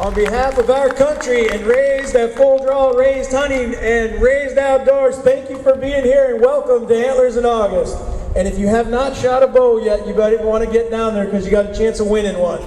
On behalf of our country and Raised at Full Draw, Raised Hunting, and Raised Outdoors, thank you for being here and welcome to Antlers in August. And if you have not shot a bow yet, you better want to get down there because you got a chance of winning one.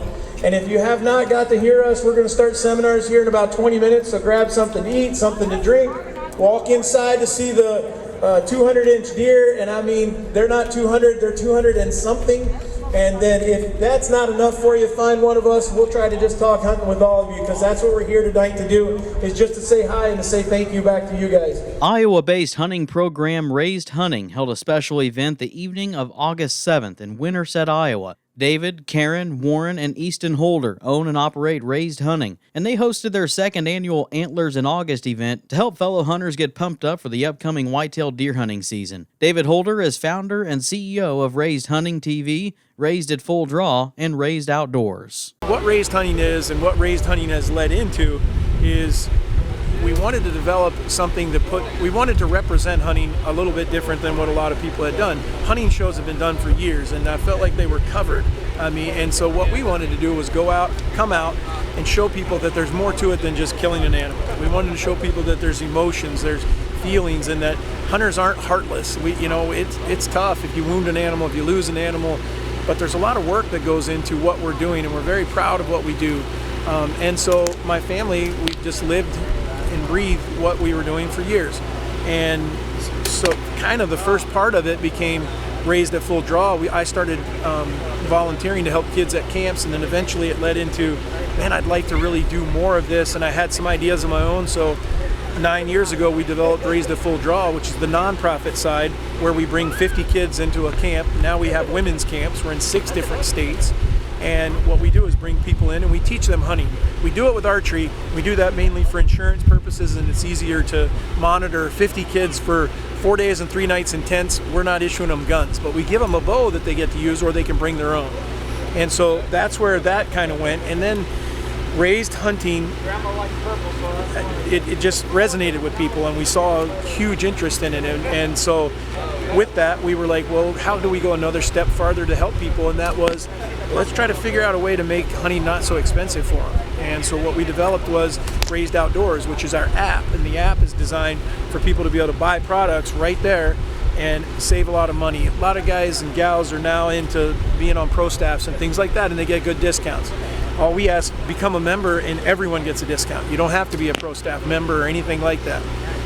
And if you have not got to hear us, we're going to start seminars here in about 20 minutes, so grab something to eat, something to drink, walk inside to see the 200-inch deer, and I mean, they're not 200, they're 200 and something. And then if that's not enough for you, find one of us. We'll try to just talk hunting with all of you because that's what we're here tonight to do, is just to say hi and to say thank you back to you guys. Iowa-based hunting program Raised Hunting held a special event the evening of August 7th in Winterset, Iowa. David, Karen, Warren, and Easton Holder own and operate Raised Hunting, and they hosted their second annual Antlers in August event to help fellow hunters get pumped up for the upcoming whitetail deer hunting season. David Holder is founder and CEO of Raised Hunting TV, Raised at Full Draw, and Raised Outdoors. What Raised Hunting is and what Raised Hunting has led into is we wanted to develop something we wanted to represent hunting a little bit different than what a lot of people had done. Hunting shows have been done for years and I felt like they were covered. And so what we wanted to do was come out and show people that there's more to it than just killing an animal. We wanted to show people that there's emotions, there's feelings, and that hunters aren't heartless. It's tough if you wound an animal, if you lose an animal, but there's a lot of work that goes into what we're doing and we're very proud of what we do. And so my family, we just lived and breathed what we were doing for years. And so kind of the first part of it became Raised at Full Draw. I started volunteering to help kids at camps, and then eventually it led into, man, I'd like to really do more of this, and I had some ideas of my own. So 9 years ago we developed Raised at Full Draw, which is the nonprofit side where we bring 50 kids into a camp. Now we have women's camps. We're in 6 different states. And what we do is bring people in and we teach them hunting. We do it with archery. We do that mainly for insurance purposes, and it's easier to monitor 50 kids for 4 days and 3 nights in tents. We're not issuing them guns, but we give them a bow that they get to use, or they can bring their own. And so that's where that kind of went. And then Raised Hunting, it just resonated with people, and we saw a huge interest in it. And so with that, we were like, well, how do we go another step farther to help people? And that was, let's try to figure out a way to make hunting not so expensive for them. And so what we developed was Raised Outdoors, which is our app. And the app is designed for people to be able to buy products right there and save a lot of money. A lot of guys and gals are now into being on pro staffs and things like that, and they get good discounts. All we ask, become a member and everyone gets a discount. You don't have to be a pro staff member or anything like that.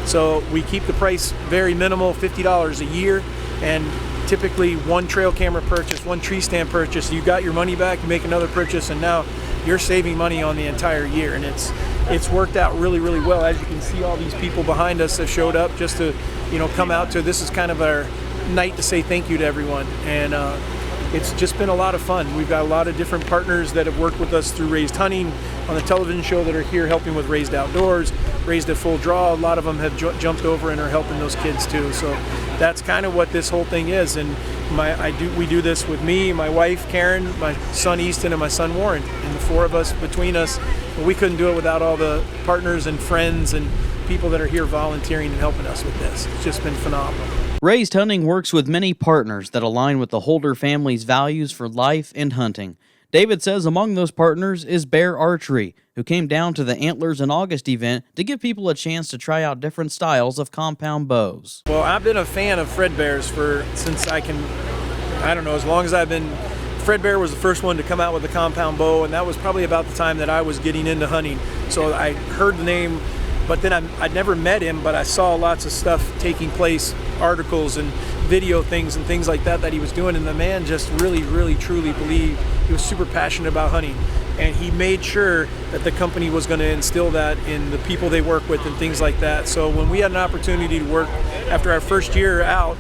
So we keep the price very minimal, $50 a year, and typically one trail camera purchase, one tree stand purchase, you got your money back, you make another purchase, and now you're saving money on the entire year. And it's worked out really, really well. As you can see, all these people behind us have showed up just to, come out to, this is kind of our night to say thank you to everyone. And it's just been a lot of fun. We've got a lot of different partners that have worked with us through Raised Hunting on the television show that are here helping with Raised Outdoors, Raised at Full Draw. A lot of them have jumped over and are helping those kids too. So that's kind of what this whole thing is. And we do this with me, my wife Karen, my son Easton, and my son Warren. And the 4 of us between us, we couldn't do it without all the partners and friends and people that are here volunteering and helping us with this. It's just been phenomenal. Raised Hunting works with many partners that align with the Holder family's values for life and hunting. David says among those partners is Bear Archery, who came down to the Antlers in August event to give people a chance to try out different styles of compound bows. Well, I've been a fan of Fred Bears since as long as I've been. Fred Bear was the first one to come out with a compound bow, and that was probably about the time that I was getting into hunting. So I heard the name, but then I'd never met him, but I saw lots of stuff taking place, articles and video things and things like that he was doing, and the man just really, really, truly believed. He was super passionate about hunting, and he made sure that the company was going to instill that in the people they work with and things like that. So when we had an opportunity to work after our first year out,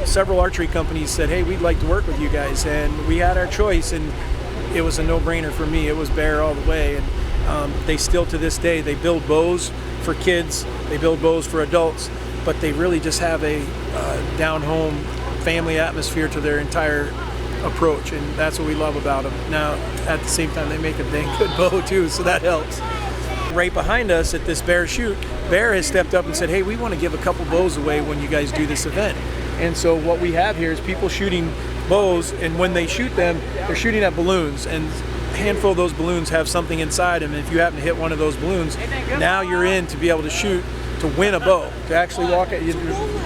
several archery companies said, hey, we'd like to work with you guys, and we had our choice, and it was a no-brainer for me. It was Bear all the way. And they still to this day, they build bows for kids, they build bows for adults, but they really just have a down-home family atmosphere to their entire approach, and that's what we love about them. Now, at the same time, they make a dang good bow too, so that helps. Right behind us at this Bear shoot, Bear has stepped up and said, hey, we want to give a couple bows away when you guys do this event. And so what we have here is people shooting bows, and when they shoot them, they're shooting at balloons. And handful of those balloons have something inside them, and if you happen to hit one of those balloons, now you're in to be able to shoot, to win a bow, to actually walk at you.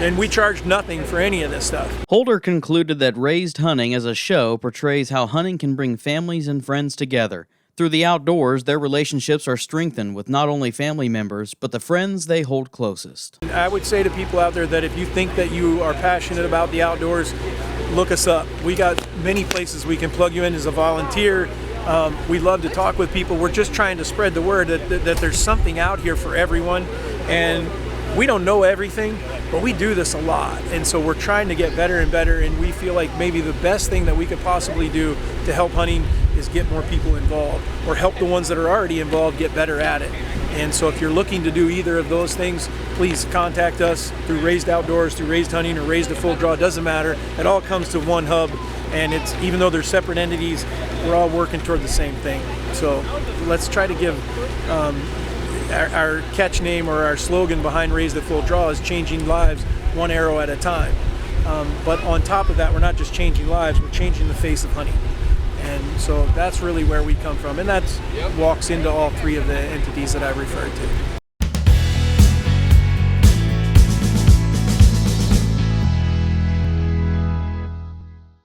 And we charge nothing for any of this stuff. Holder concluded that Raised Hunting as a show portrays how hunting can bring families and friends together. Through the outdoors, their relationships are strengthened with not only family members, but the friends they hold closest. I would say to people out there that if you think that you are passionate about the outdoors, look us up. We got many places we can plug you in as a volunteer. We love to talk with people. We're just trying to spread the word that there's something out here for everyone. And we don't know everything, but we do this a lot. And so we're trying to get better and better. And we feel like maybe the best thing that we could possibly do to help hunting is get more people involved, or help the ones that are already involved get better at it. And so if you're looking to do either of those things, please contact us through Raised Outdoors, through Raised Hunting, or Raised a Full Draw. It doesn't matter. It all comes to one hub. And it's, even though they're separate entities, we're all working toward the same thing. So let's try to give our catch name, or our slogan behind Raised a Full Draw, is changing lives one arrow at a time. But on top of that, we're not just changing lives, we're changing the face of hunting. And so that's really where we come from. And that walks into all three of the entities that I referred to.